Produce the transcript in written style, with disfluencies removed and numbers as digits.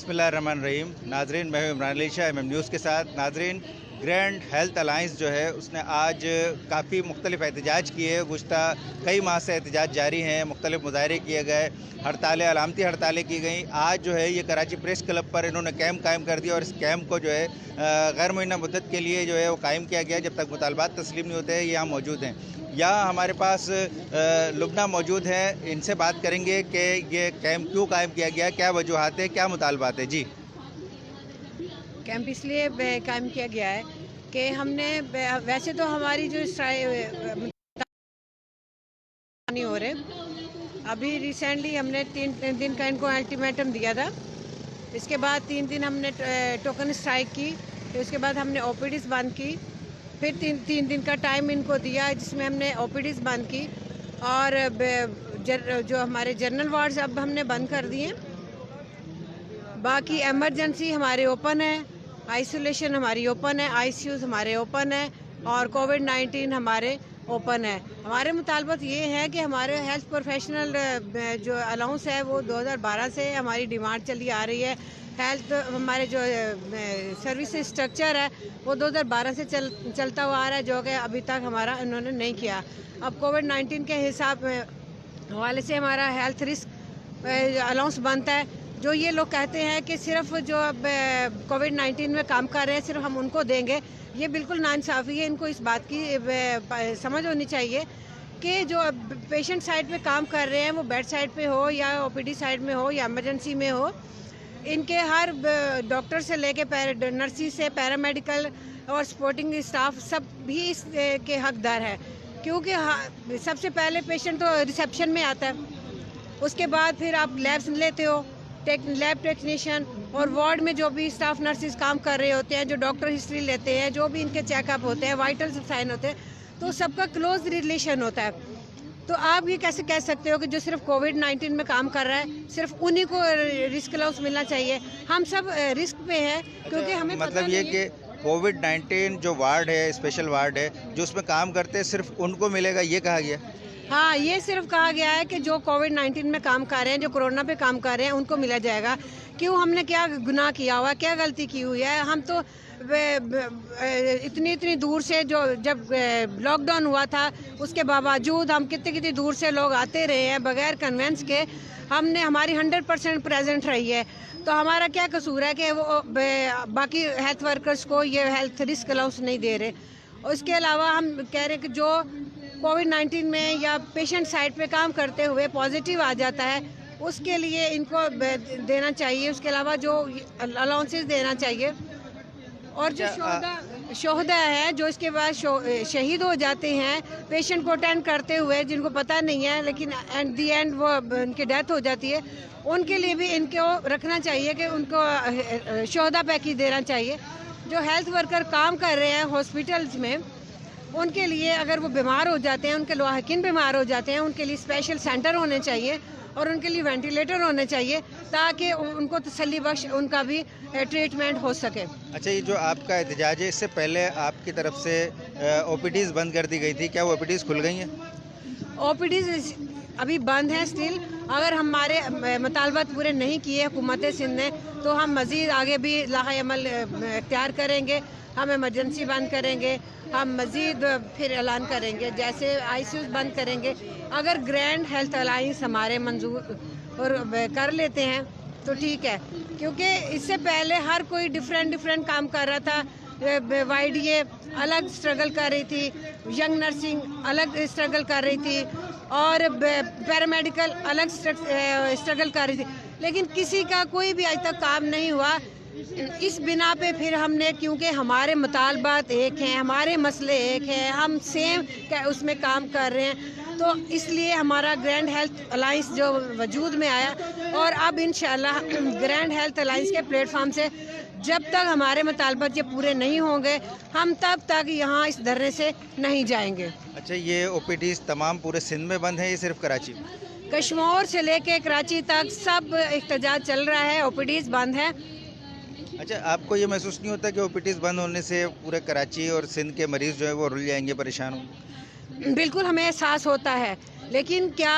بسم اللہ الرحمن الرحیم. ناظرین، میں ہوں عمران علی شاہ MM نیوز کے ساتھ. ناظرین، گرینڈ ہیلتھ الائنس جو ہے اس نے آج کافی مختلف احتجاج کیے. گزشتہ کئی ماہ سے احتجاج جاری ہیں، مختلف مظاہرے کیے گئے، ہڑتالیں، علامتی ہڑتالیں کی گئیں. آج جو ہے یہ کراچی پریس کلب پر انہوں نے کیمپ قائم کر دیا اور اس کیمپ کو جو ہے غیر معینہ مدت کے لیے جو ہے وہ قائم کیا گیا جب تک مطالبات تسلیم نہیں ہوتے. یہاں موجود ہیں. یہاں ہمارے پاس لبنہ موجود ہیں، ان سے بات کریں گے کہ یہ کیمپ کیوں قائم کیا گیا، کیا وجوہات ہیں، کیا مطالبات ہیں. جی، کیمپ اس لیے قائم کیا گیا ہے کہ ہم نے ویسے تو ہماری جو نہیں ہو رہے، ابھی ریسنٹلی ہم نے 3 دن کا ان کو الٹیمیٹم دیا تھا. اس کے بعد 3 دن ہم نے ٹوکن اسٹرائک کی. پھر اس کے بعد ہم نے OPDs بند کی. پھر 3 دن کا ٹائم ان کو دیا جس میں ہم نے OPDs بند کی. اور جو ہمارے جنرل وارڈز اب ہم نے بند کر دیے. باقی ایمرجنسی ہمارے اوپن ہے، آئسولیشن ہماری اوپن ہے، ICUs ہمارے اوپن ہے، اور COVID-19 ہمارے اوپن ہے. ہمارے مطالبات یہ ہے کہ ہمارے ہیلتھ پروفیشنل جو الاؤنس ہے وہ 2012 سے ہماری ڈیمانڈ چلی آ رہی ہے. ہیلتھ ہمارے جو سروس اسٹرکچر ہے وہ 2012 سے چلتا ہوا آ رہا ہے، جو کہ ابھی تک ہمارا انہوں نے نہیں کیا. اب COVID-19 کے حساب حوالے سے ہمارا ہیلتھ رسک الاؤنس بنتا ہے. جو یہ لوگ کہتے ہیں کہ صرف جو اب COVID-19 میں کام کر رہے ہیں صرف ہم ان کو دیں گے، یہ بالکل ناانصافی ہے. ان کو اس بات کی سمجھ ہونی چاہیے کہ جو پیشنٹ سائڈ پہ کام کر رہے ہیں وہ بیڈ سائڈ پہ ہو یا OPD سائڈ میں ہو یا ایمرجنسی میں ہو، ان کے ہر ڈاکٹر سے لے کے نرسی سے پیرامیڈیکل اور سپورٹنگ اسٹاف سب بھی اس کے حقدار ہے. کیونکہ سب سے پہلے پیشنٹ تو ریسیپشن میں آتا ہے، اس کے بعد پھر آپ لیبس لیتے ہو، لیب ٹیکنیشین، اور وارڈ میں جو بھی اسٹاف نرسز کام کر رہے ہوتے ہیں، جو ڈاکٹر ہسٹری لیتے ہیں، جو بھی ان کے چیک اپ ہوتے ہیں، وائٹل سائن ہوتے ہیں، تو سب کا کلوز ریلیشن ہوتا ہے. تو آپ یہ کیسے کہہ سکتے ہو کہ جو صرف COVID-19 میں کام کر رہا ہے صرف انہی کو رسک الاؤنس ملنا چاہیے؟ ہم سب رسک پہ ہیں کیونکہ ہمیں پتہ مطلب یہ کہ COVID-19 جو وارڈ ہے، اسپیشل وارڈ ہے، جو اس میں کام کرتے ہیں صرف ان کو ملے گا، یہ کہا گیا؟ ہاں، یہ صرف کہا گیا ہے کہ جو COVID-19 میں کام کر رہے ہیں، جو کورونا پہ کام کر رہے ہیں، ان کو ملا جائے گا. کیوں؟ ہم نے کیا گناہ کیا ہوا، کیا غلطی کی ہوئی ہے؟ ہم تو اتنی دور سے، جو جب لاک ڈاؤن ہوا تھا اس کے باوجود ہم کتنی دور سے لوگ آتے رہے ہیں بغیر کنوینس کے. ہماری 100% پریزنٹ رہی ہے. تو ہمارا کیا قصور ہے کہ وہ باقی ہیلتھ ورکرز کو یہ ہیلتھ رسک الاؤنس نہیں دے رہے؟ اس کے علاوہ ہم کہہ رہے ہیں کہ جو COVID-19 میں یا پیشنٹ سائٹ پہ کام کرتے ہوئے پازیٹیو آ جاتا ہے، اس کے لیے ان کو دینا چاہیے. اس کے علاوہ جو الاؤنسز دینا چاہیے. اور جو شہدا ہے، جو اس کے بعد شہید ہو جاتے ہیں پیشنٹ کو اٹینڈ کرتے ہوئے، جن کو پتہ نہیں ہے لیکن ایٹ دی اینڈ وہ ان کی ڈیتھ ہو جاتی ہے، ان کے لیے بھی ان کو رکھنا چاہیے کہ ان کو شہدا پیکیج دینا چاہیے. جو ہیلتھ ورکر کام کر رہے ہیں ہاسپٹلز میں، ان کے لیے اگر وہ بیمار ہو جاتے ہیں، ان کے لاحقین بیمار ہو جاتے ہیں، ان کے لیے اسپیشل سینٹر ہونے چاہیے اور ان کے لیے وینٹیلیٹر ہونے چاہیے تاکہ ان کو تسلی بخش ان کا بھی ٹریٹمنٹ ہو سکے. اچھا، یہ جو آپ کا احتجاج ہے، اس سے پہلے آپ کی طرف سے OPDs بند کر دی گئی تھی، کیا وہ OPDs کھل گئی ہیں؟ OPDs ابھی بند ہیں اسٹل. اگر ہمارے مطالبات پورے نہیں کیے حکومت سندھ نے تو ہم مزید آگے بھی لاحہ عمل اختیار کریں گے. ہم ایمرجنسی بند کریں گے، ہم مزید پھر اعلان کریں گے، جیسے ICUs بند کریں گے. اگر گرینڈ ہیلتھ الائنس ہمارے منظور اور کر لیتے ہیں تو ٹھیک ہے، کیونکہ اس سے پہلے ہر کوئی ڈفرینٹ کام کر رہا تھا. YDA الگ اسٹرگل کر رہی تھی، ینگ نرسنگ الگ اسٹرگل کر رہی تھی، اور پیرامیڈیکل الگ اسٹرگل کر رہی تھی، لیکن کسی کا کوئی بھی آج تک کام نہیں ہوا. اس بنا پہ پھر ہم نے، کیونکہ ہمارے مطالبات ایک ہیں، ہمارے مسئلے ایک ہیں، ہم سیم اس میں کام کر رہے ہیں، تو اس لیے ہمارا گرینڈ ہیلتھ الائنس جو وجود میں آیا. اور اب انشاءاللہ گرینڈ ہیلتھ الائنس کے پلیٹ فارم سے جب تک ہمارے مطالبات یہ پورے نہیں ہوں گے، ہم تب تک یہاں اس دھرنے سے نہیں جائیں گے. اچھا، یہ OPDs تمام پورے سندھ میں بند ہیں یا صرف کراچی میں؟ کشمور سے لے کے کراچی تک سب احتجاج چل رہا ہے، OPDs بند ہیں. اچھا، آپ کو یہ محسوس نہیں ہوتا کہ OPDs بند ہونے سے پورے کراچی اور سندھ کے مریض جو ہیں وہ رل جائیں گے، پریشان ہوں گے؟ بالکل ہمیں احساس ہوتا ہے، لیکن کیا